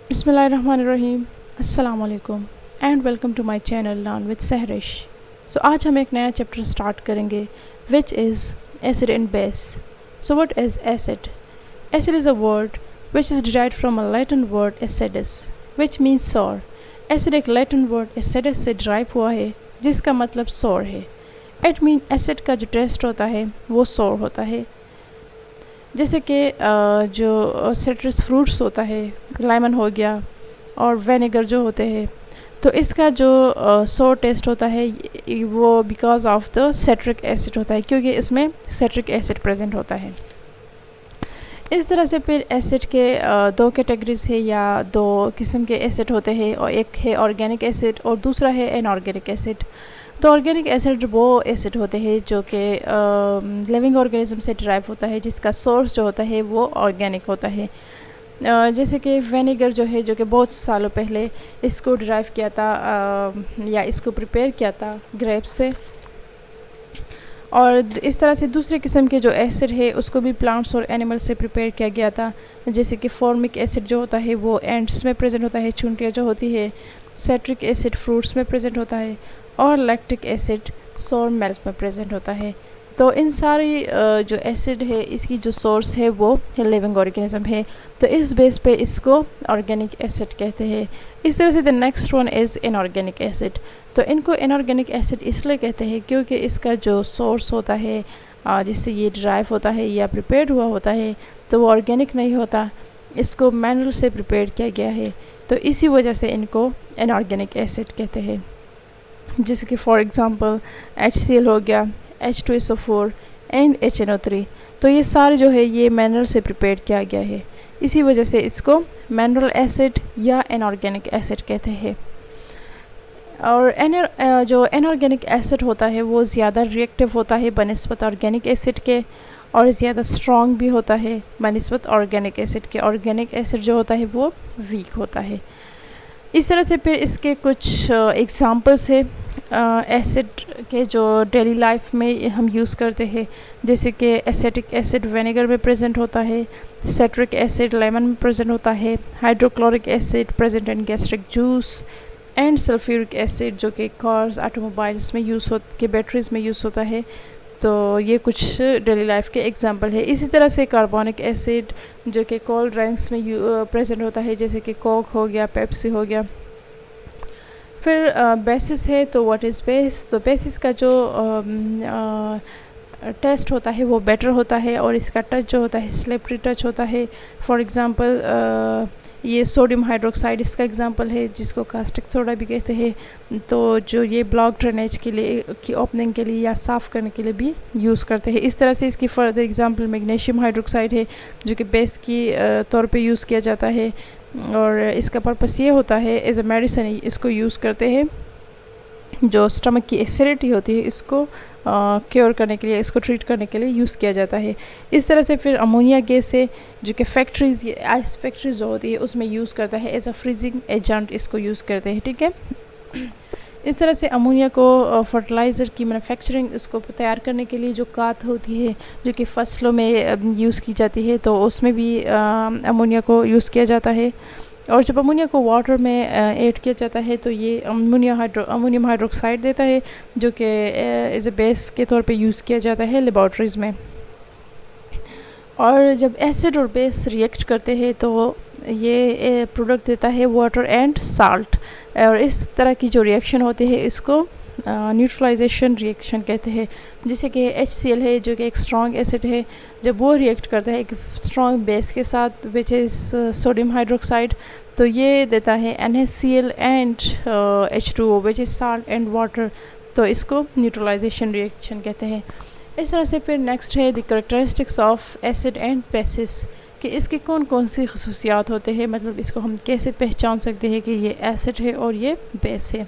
बिस्मिल्लाहिर्रहमानिर्रहीम अस्सलाम वालेकुम and welcome to my channel learn with Sehrish. So आज हम एक नया चैप्टर स्टार्ट करेंगे which is acid and base. So what is acid? Acid is a word which is derived from a Latin word acidus which means sour। Acid एक Latin word acidus से derive हुआ है जिसका मतलब sour है। It mean acid का जो test होता है वो sour होता है। जैसे कि जो सिट्रस फ्रूट्स होता है, लेमन हो गया और विनेगर जो होते हैं, तो इसका जो सोर टेस्ट होता है वो because of the citric acid होता है, क्योंकि इसमें सिट्रिक एसिड प्रेजेंट होता है। इस तरह से फिर एसिड के दो कैटेगरीज है या दो किस्म के एसिड होते हैं, और एक है ऑर्गेनिक एसिड और दूसरा है इनऑर्गेनिक एसिड। तो ऑर्गेनिक एसिड वो एसिड होते हैं जो कि लिविंग ऑर्गेनिज्म से डिराइव होता है, जिसका सोर्स जो होता है वो ऑर्गेनिक होता है। जैसे कि विनेगर जो है, जो कि बहुत सालों पहले इसको डिराइव किया था या इसको प्रिपेयर किया था ग्रेप्स से। और इस तरह से दूसरे किस्म के जो एसिड है उसको भी प्लांट्स और एनिमल से प्रिपेयर किया गया था। जैसे कि फॉर्मिक एसिड जो होता है वो एंड्स में प्रेजेंट होता है, चूंटियाँ जो होती है। सेट्रिक एसिड फ्रूट्स में प्रेजेंट होता है और लैक्टिक एसिड सोर मिल्क में प्रेजेंट होता है। तो इन सारी जो एसिड है इसकी जो सोर्स है वो लिविंग ऑर्गेनिज्म है, तो इस बेस पे इसको ऑर्गेनिक एसिड कहते हैं। इस तरह से the next one is inorganic acid. तो इनको इनऑर्गेनिक एसिड इसलिए कहते हैं क्योंकि इसका जो सोर्स होता है जिससे ये ड्राइव होता है या प्रिपेयर्ड हुआ होता है, तो वो ऑर्गेनिक नहीं होता, इसको मैनुअल से प्रिपेयर किया गया है, तो इसी वजह से इनको इनऑर्गेनिक एसिड कहते हैं। जैसे कि फॉर एग्ज़ाम्पल HCl हो गया, H2SO4 एंड HNO3। तो ये सारे जो है ये मैनुअल से प्रिपेयर किया गया है, इसी वजह से इसको मिनरल एसिड या इनऑर्गेनिक एसिड कहते हैं। और जो इनऑर्गेनिक एसिड होता है वो ज़्यादा रिएक्टिव होता है बनिस्बत ऑर्गेनिक एसिड के, और ज़्यादा स्ट्रॉन्ग भी होता है बनिस्बत ऑर्गेनिक एसिड के। ऑर्गेनिक एसिड जो होता है वो वीक होता है। इस तरह से फिर इसके कुछ एग्ज़ाम्पल्स है एसिड के जो डेली लाइफ में हम यूज़ करते हैं। जैसे कि एसिटिक एसिड विनेगर में प्रेजेंट होता है, सिट्रिक एसिड लेमन में प्रेजेंट होता है, hydrochloric acid present in gastric juice, and sulphuric acid जो कि कार्स ऑटोमोबाइल्स में यूज़ हो के बैटरीज में यूज़ होता है। तो ये कुछ डेली लाइफ के एग्जांपल है। इसी तरह से कार्बोनिक एसिड जो कि कोल्ड ड्रिंक्स में प्रेजेंट होता है, जैसे कि कोक हो गया, पेप्सी हो गया। फिर बेसिस है, तो व्हाट इज़ बेस? तो बेसिस का जो टेस्ट होता है वो बेटर होता है, और इसका टच जो होता है स्लिपरी टच होता है। फॉर एग्ज़ाम्पल ये सोडियम हाइड्रोक्साइड इसका एग्जांपल है, जिसको कास्टिक सोडा भी कहते हैं। तो जो ये ब्लॉक ड्रेनेज के लिए की ओपनिंग के लिए या साफ़ करने के लिए भी यूज़ करते हैं। इस तरह से इसकी फर्दर एग्जांपल मैग्नीशियम हाइड्रोक्साइड है, जो कि बेस की तौर पे यूज़ किया जाता है, और इसका पर्पस ये होता है एज अ मेडिसिन इसको यूज़ करते हैं। जो स्टमक की एसिडिटी होती है इसको क्योर करने के लिए, इसको ट्रीट करने के लिए यूज़ किया जाता है। इस तरह से फिर अमोनिया गैस है, जो कि फैक्ट्रीज़ आइस फैक्ट्रीज जो होती है उसमें यूज़ करता है एज अ फ्रीजिंग एजेंट, इसको यूज़ करते हैं। ठीक है, इस तरह से अमोनिया को फर्टिलाइज़र की मैन्युफैक्चरिंग इसको तैयार करने के लिए जो खाद होती है जो कि फसलों में यूज़ की जाती है, तो उसमें भी अमोनिया को यूज़ किया जाता है। और जब अमोनिया को वाटर में ऐड किया जाता है तो ये अमोनियम हाइड्रोक्साइड देता है, जो कि एज ए बेस के तौर पे यूज़ किया जाता है लेबॉर्ट्रीज़ में। और जब एसिड और बेस रिएक्ट करते हैं तो ये प्रोडक्ट देता है वाटर एंड साल्ट, और इस तरह की जो रिएक्शन होती है इसको न्यूट्रलाइजेशन रिएक्शन कहते हैं। जैसे कि HCl है, जो कि एक स्ट्रॉन्ग एसिड है, जब वो रिएक्ट करता है एक स्ट्रॉन्ग बेस के साथ विच इज़ सोडियम हाइड्रोक्साइड, तो ये देता है NaCl and H2O which is salt and water, तो इसको न्यूट्रलाइजेशन रिएक्शन कहते हैं। इस तरह से फिर नेक्स्ट है the characteristics of acid and bases, कि इसके कौन कौन सी खसूसियात होते हैं, मतलब इसको हम कैसे पहचान सकते हैं कि ये एसिड है और ये बेस है।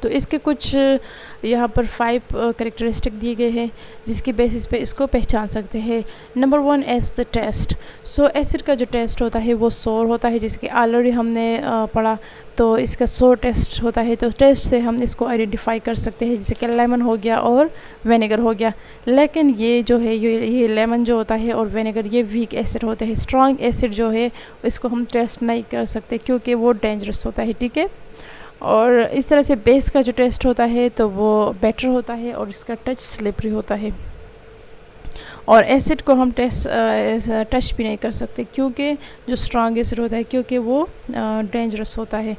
तो इसके कुछ यहाँ पर 5 करेक्टरिस्टिक दिए गए हैं जिसकी बेसिस पे इसको पहचान सकते हैं। Number 1 as the test. So acid का जो टेस्ट होता है वो सोर होता है, जिसके ऑलरेडी हमने पढ़ा। तो इसका सोर टेस्ट होता है, तो टेस्ट से हम इसको आइडेंटिफाई कर सकते हैं, जैसे कि लेमन हो गया और विनेगर हो गया। लेकिन ये जो है ये लेमन जो होता है और विनेगर ये वीक एसिड होते हैं। स्ट्रॉन्ग एसिड जो है इसको हम टेस्ट नहीं कर सकते क्योंकि वो डेंजरस होता है, ठीक है। और इस तरह से बेस का जो टेस्ट होता है तो वो बेटर होता है और इसका टच स्लिपरी होता है। और एसिड को हम टच भी नहीं कर सकते क्योंकि जो स्ट्रॉन्ग एसिड होता है, क्योंकि वो डेंजरस होता है।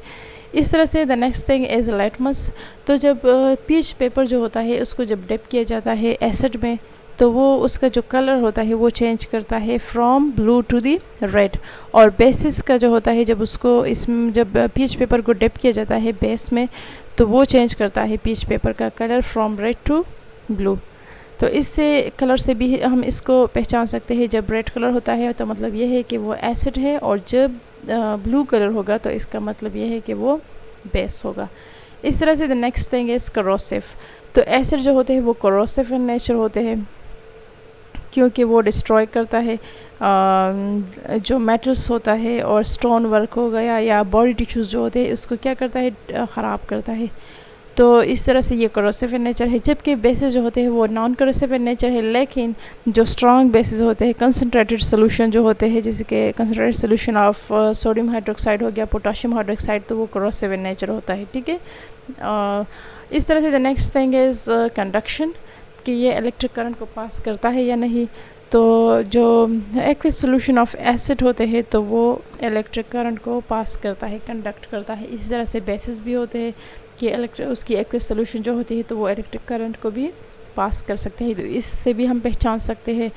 इस तरह से the next thing is litmus. तो जब पीच पेपर जो होता है उसको जब डिप किया जाता है एसिड में, तो वो उसका जो कलर होता है वो चेंज करता है from blue to the red. और बेसिस का जो होता है जब पीच पेपर को डिप किया जाता है बेस में, तो वो चेंज करता है पीच पेपर का colour from red to blue. तो इससे कलर से भी हम इसको पहचान सकते हैं। जब रेड कलर होता है तो मतलब ये है कि वो एसिड है, और जब ब्लू कलर होगा तो इसका मतलब ये है कि वो बेस होगा। इस तरह से the next thing is corrosive. तो एसिड जो होते हैं वो करोसिव इन नेचर होते हैं क्योंकि वो डिस्ट्रॉय करता है जो मेटल्स होता है, और स्टोन वर्क हो गया या बॉडी टिश्यूज़ जो होते हैं उसको क्या करता है, ख़राब करता है। तो इस तरह से ये करोसिव इन नेचर है। जबकि बेसिस जो होते हैं वो नॉन करोसिव इन नेचर है, लेकिन जो स्ट्रॉन्ग बेसिस होते हैं, कंसनट्रेटेड सोल्यूशन जो होते हैं, जैसे कि concentrated solution of sodium hydroxide हो गया, पोटाशियम हाइड्रोक्साइड, तो वो करोसिव इन नेचर होता है, ठीक है। इस तरह से the next thing is conduction, कि ये इलेक्ट्रिक करंट को पास करता है या नहीं। तो जो एक्विस सोल्यूशन ऑफ एसिड होते हैं तो वो इलेक्ट्रिक करंट को पास करता है, कंडक्ट करता है। इस तरह से बेसिस भी होते हैं कि उसकी एक्विस सोल्यूशन जो होती है तो वो इलेक्ट्रिक करंट को भी पास कर सकते हैं। तो इससे भी हम पहचान सकते हैं।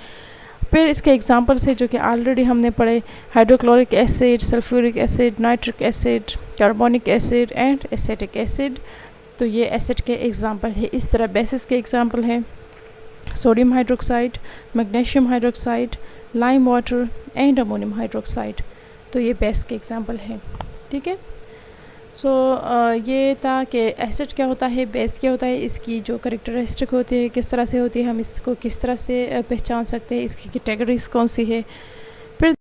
फिर इसके एग्जांपल्स है जो कि ऑलरेडी हमने पढ़े, hydrochloric acid, sulphuric acid, nitric acid, carbonic acid and acetic acid. तो ये एसिड के एग्जांपल है। इस तरह बेसिस के एग्जांपल है sodium hydroxide, magnesium hydroxide, lime water and ammonium hydroxide. तो ये बेस के एग्जांपल है, ठीक है। सो ये था कि एसिड क्या होता है, बेस क्या होता है, इसकी जो करेक्टरिस्टिक होती है किस तरह से होती है, हम इसको किस तरह से पहचान सकते हैं, इसकी कैटेगरीज कौन सी है। फिर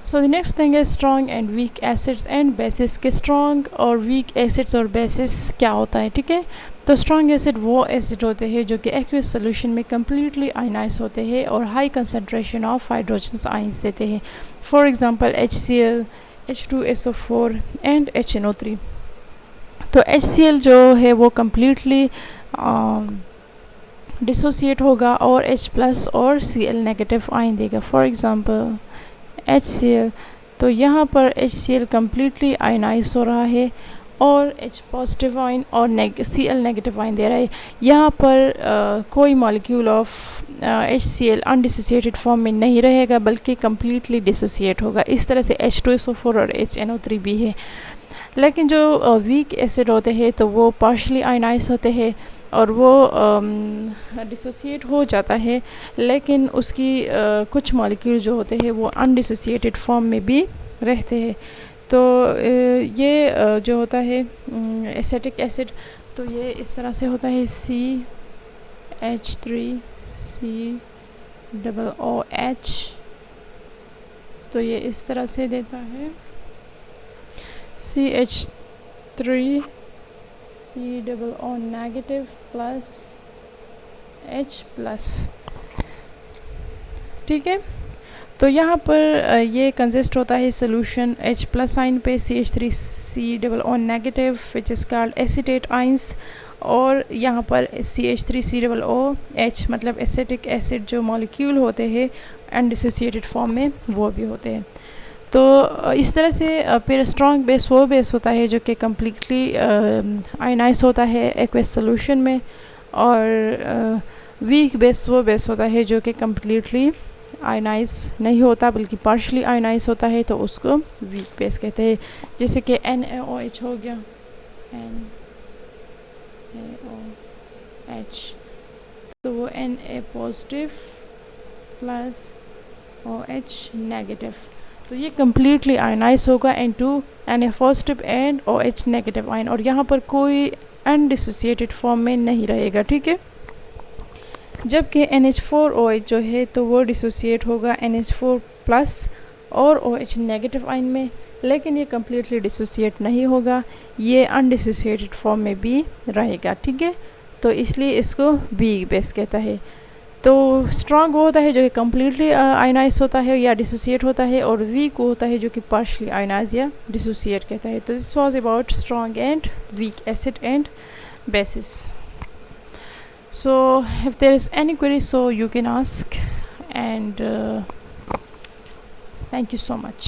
सो द नेक्स्ट थिंग है strong and weak acids and bases के स्ट्रॉन्ग और वीक एसिड्स और बेसिस क्या होता है, ठीक है। तो स्ट्रॉन्ग एसिड वो एसिड होते हैं जो कि एक्वियस सोल्यूशन में कम्प्लीटली आयनाइज होते हैं और high concentration of hydrogen ions देते हैं। For example HCl, H2SO4 and HNO3। तो HCl जो है वो कम्प्लीटली डिसोसिएट होगा और H+ और Cl नेगेटिव आयन देगा। फॉर एग्जांपल HCl, तो यहाँ पर HCl कम्प्लीटली आयनाइज हो रहा है और H पॉजिटिव आयन और Cl नेगेटिव आयन दे रहा है। यहाँ पर कोई molecule of HCl undissociated form में नहीं रहेगा बल्कि कम्प्लीटली डिसोसिएट होगा। इस तरह से H2SO4 और HNO3 भी है। लेकिन जो वीक एसिड होते हैं तो वो पार्शली आयनाइज होते हैं और वो डिसोसिएट हो जाता है, लेकिन उसकी कुछ मॉलिक्यूल जो होते हैं वो अनडिसोसिएटेड फॉर्म में भी रहते हैं। तो ये जो होता है एसिटिक एसिड, तो ये इस तरह से होता है CH3COOH। तो ये इस तरह से देता है CH3COO नेगेटिव प्लस H+, ठीक है। तो यहाँ पर ये कंसिस्ट होता है सोल्यूशन H+ आइन पे CH3COO negative which is called acetate ions, और यहाँ पर CH3COOH मतलब एसिटिक एसिड जो मॉलिक्यूल होते हैं अनडिसोसिएटेड फॉर्म में वो भी होते हैं। तो इस तरह से फिर स्ट्रॉन्ग बेस वो बेस होता है जो कि कम्प्लीटली आयनाइज होता है एक्वेस सोल्यूशन में, और वीक बेस वो बेस होता है जो कि कम्प्लीटली आयनाइज नहीं होता बल्कि पार्शली आयनाइज होता है, तो उसको वीक बेस कहते हैं। जैसे कि NaOH हो गया, NaOH, तो वो Na positive plus OH negative. तो ये कम्प्लीटली आयनाइज होगा N2 Na positive and OH negative ion, और यहाँ पर कोई अनडिसोसिएटेड फॉर्म में नहीं रहेगा, ठीक है। जबकि NH4OH जो है तो वो डिसोसिएट होगा NH4 प्लस और OH नेगेटिव आयन में, लेकिन ये कम्प्लीटली डिसोसिएट नहीं होगा, ये अनडिसोसिएटेड फॉर्म में भी रहेगा, ठीक है। तो इसलिए इसको वीक बेस कहता है। तो स्ट्रॉन्ग वो होता है जो कि कम्प्लीटली आयनाइज होता है या डिसोसिएट होता है, और वीक वो होता है जो कि पार्शली आयनाइज या डिसोसिएट कहता है। तो this was about strong and weak acid and bases. So if there is any query, so you can ask, and thank you so much.